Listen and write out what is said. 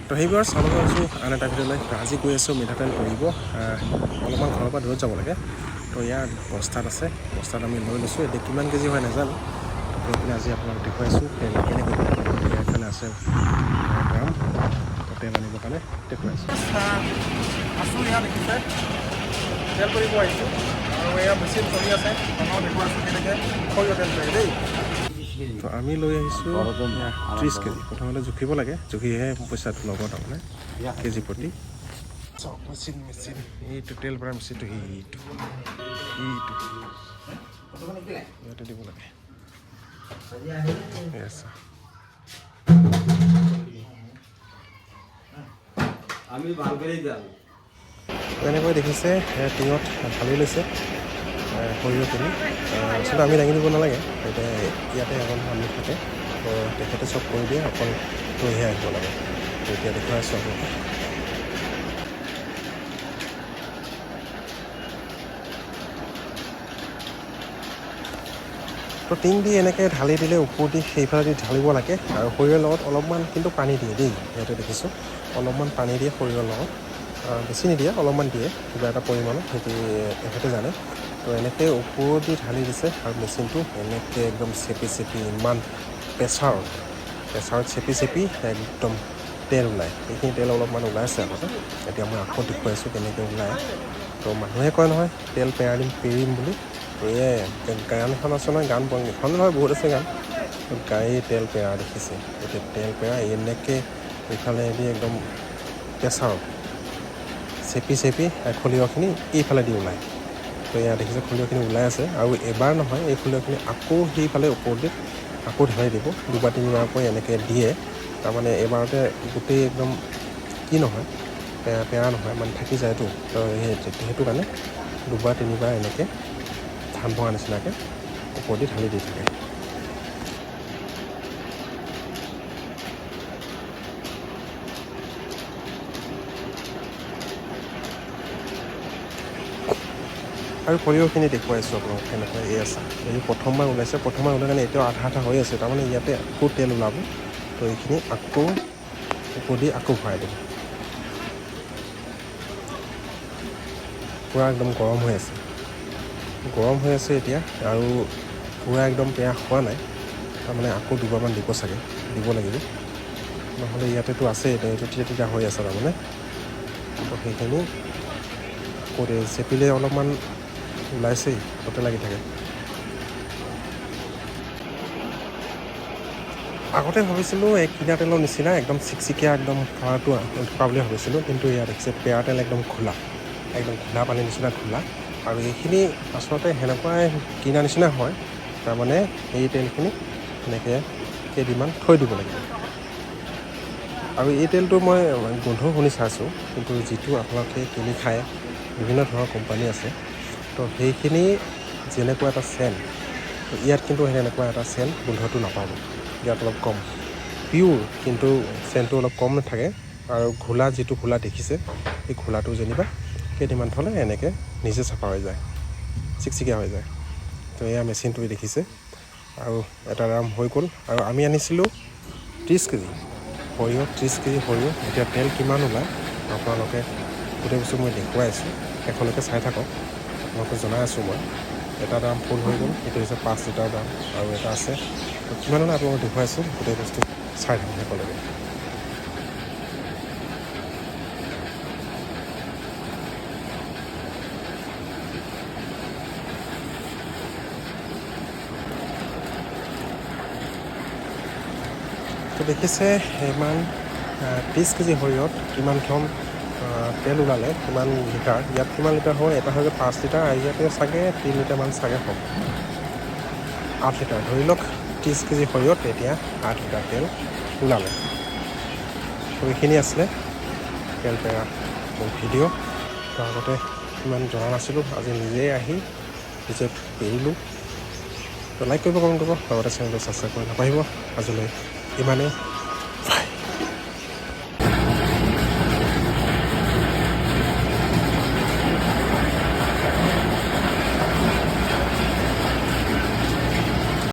তো সেইবোৰ চাব গৈছোঁ আন এটা ভিডিঅ'লৈ। তো আজি গৈ আছোঁ মিঠাতেল কৰিব, অলপমান ঘৰৰ পৰা দূৰত যাব লাগে। তো ইয়াৰ বস্তাত আছে, বস্তাত আমি লৈ লৈছোঁ। এতিয়া কিমান কেজি হয় নাজানো। তো গৈ পিনে আজি আপোনালোক দেখুৱাইছোঁ কেনেকৈ এইফালে আছে ড্ৰাম, তো তেল আনিবৰ কাৰণে দেখুৱাইছোঁ। আছোঁ ইয়াত দেখিছে, তেল কৰিব আহিছোঁ আৰু এয়া মেচিন চলি আছে। আমাক দেখুৱাইছোঁ কেনেকৈ সৰিয়হ তেল কৰে দেই। তো আমি লৈ আহিছোঁ 30 কেজি। প্ৰথমতে জুখিব লাগে, জুখিহে পইচাটো ল'ব তাৰমানে কেজি প্ৰতি। চাওক মেচিন এইটো তেল ভৰা মেচিনটো, এইটো ইয়াতে দিব লাগে। এনেকৈ দেখিছে টিঙত ঢালি লৈছে সৰিয়হখিনি। আচলতে আমি দাঙি দিব নালাগে, এতিয়া ইয়াতে এজন মানুহ থাকে, তো তেখেতে চব কৰি দিয়ে, অকল লৈহে আহিব লাগে। তো এতিয়া দেখুৱাই আছোঁ আপোনালোকক। তো টিং দি এনেকৈ ঢালি দিলে ওপৰ দি সেইফালে দি ঢালিব লাগে। আৰু সৰিয়হৰ লগত অলপমান কিন্তু পানী দিয়ে দেই, ইয়াতে দেখিছোঁ অলপমান পানী দিয়ে সৰিয়হৰ লগত, বেছি নিদিয়ে, অলপমান দিয়ে কিবা এটা পৰিমাণত, সেইটো এখেতে জানে। তো এনেকৈ ওপৰত দি ঢালি দিছে আৰু মেচিনটো এনেকৈ একদম চেপি ইমান প্ৰেছাৰত চেপি একদম তেল ওলায়। এইখিনি তেল অলপমান ওলাইছে আগতে, এতিয়া মই আকৌ দেখুৱাইছোঁ কেনেকৈ ওলায়। তো মানুহে কয় নহয় তেল পেৰিম বুলি। তো এয়াই গান এখন আছে নহয়, গান এখন নহয় বহুত আছে গান, গাড়ী তেল পেৰা দেখিছে। এতিয়া তেল পেৰা এনেকৈ এইফালে দি একদম প্ৰেছাৰত চেপি খলিহখিনি এইফালে দি ওলায়। তো এয়া দেখিছে খলিহখিনি ওলাই আছে, আৰু এবাৰ নহয় এই খলিহখিনি আকৌ সেইফালে ওপৰত দি আকৌ ঢালি দিব, দুবাৰ তিনিবাৰকৈ এনেকৈ দিয়ে। তাৰমানে এবাৰতে গোটেই একদম কি নহয় পেৰা নহয়, মানে থাকি যায়তো। তো সেইটো কাৰণে দুবাৰ তিনিবাৰ এনেকৈ ধান ভঙা নিচিনাকৈ ওপৰত দি ঢালি দি থাকে। আৰু সৰিয়হখিনি দেখুৱাইছোঁ আপোনালোকক কেনেকৈ। এই আছে এই প্ৰথমবাৰ ওলাইছে, প্ৰথমবাৰ ওলাই কাৰণে এতিয়াও আধা হৈ আছে। তাৰমানে ইয়াতে আকৌ তেল ওলাব, তো এইখিনি আকৌ ওপৰ দি আকৌ ভৰাই দিব। পূৰা একদম গৰম হৈ আছে এতিয়া, আৰু পূৰা একদম পেৰা হোৱা নাই। তাৰমানে আকৌ দুবাৰমান দিব লাগিব, নহ'লে ইয়াতেতো আছেই, তেতিয়া হৈ আছে তাৰমানে। তো সেইখিনি কৰি চেপিলে অলপমান ওলাইছেই, তাতে লাগি থাকে। আগতে ভাবিছিলোঁ এই কিনা তেলৰ নিচিনা একদম চিকচিকীয়া একদম কালাৰটো থকা বুলি ভাবিছিলোঁ, কিন্তু ইয়াত দেখিছে পেৰা তেল একদম খোলা পানীৰ নিচিনা খোলা। আৰু এইখিনি আচলতে সেনেকুৱাই কিনা নিচিনা হয়। তাৰমানে এই তেলখিনি এনেকৈ কেইদিনমান থৈ দিব লাগিব। আৰু এই তেলটো মই গোন্ধও শুনি চাইছোঁ, কিন্তু যিটো আপোনালোকে কিনি খায়, বিভিন্ন ধৰণৰ কোম্পানী আছে, তো সেইখিনি যেনেকুৱা এটা চেণ্ট, ইয়াত কিন্তু সেনেকুৱা এটা চেণ্ট গোন্ধটো নাপাব। ইয়াত অলপ কম পিয়'ৰ, কিন্তু চেণ্টটো অলপ কম নাথাকে। আৰু যিটো ঘোলা দেখিছে, সেই ঘোলাটো যেনিবা কেইদিনমান থ'লে এনেকৈ নিজে চাফা হৈ যায়, চিকচিকীয়া হৈ যায়। তো এয়া মেচিনটো দেখিছে, আৰু এটা ড্ৰাম হৈ গ'ল। আৰু আমি আনিছিলোঁ 30 কেজি সৰিয়হ। এতিয়া তেল কিমান ওলায় আপোনালোকে গোটেই বস্তু মই দেখুৱাই আছোঁ, শেষলৈকে চাই থাকক, আপোনালোকে জনাই আছোঁ মই। এটা ড্ৰাম ফুল হৈ গ'ল, এইটো হৈছে 5 লিটাৰ ড্ৰাম, আৰু এটা আছে। তো কিমান হ'লে আপোনালোকক দেখুৱাইছোঁ, গোটেই বস্তু চাই থাকক শেষলৈকে। তো দেখিছে ইমান 30 কেজি সৰিয়হত কিমানখন তেল ওলালে, কিমান লিটাৰ। ইয়াত কিমান লিটাৰ হয়, এটা হৈছে 5 লিটাৰ, আৰু ইয়াতে চাগে 3 লিটাৰমান চাগে হ'ব, 8 লিটাৰ ধৰি লওক। 30 কেজি সৰিয়হত এতিয়া 8 লিটাৰ তেল ওলালে। তো এইখিনি আছিলে তেল পেৰা মোৰ ভিডিঅ'। তো আগতে ইমান জনা নাছিলোঁ, আজি নিজেই আহি নিজে পেৰিলোঁ। তো লাইক কৰিব, কমেণ্ট কৰিব, লগতে চেনেলটো ছাবস্ক্ৰাইব কৰি নাপাহিব। আজিলৈ ইমানেই।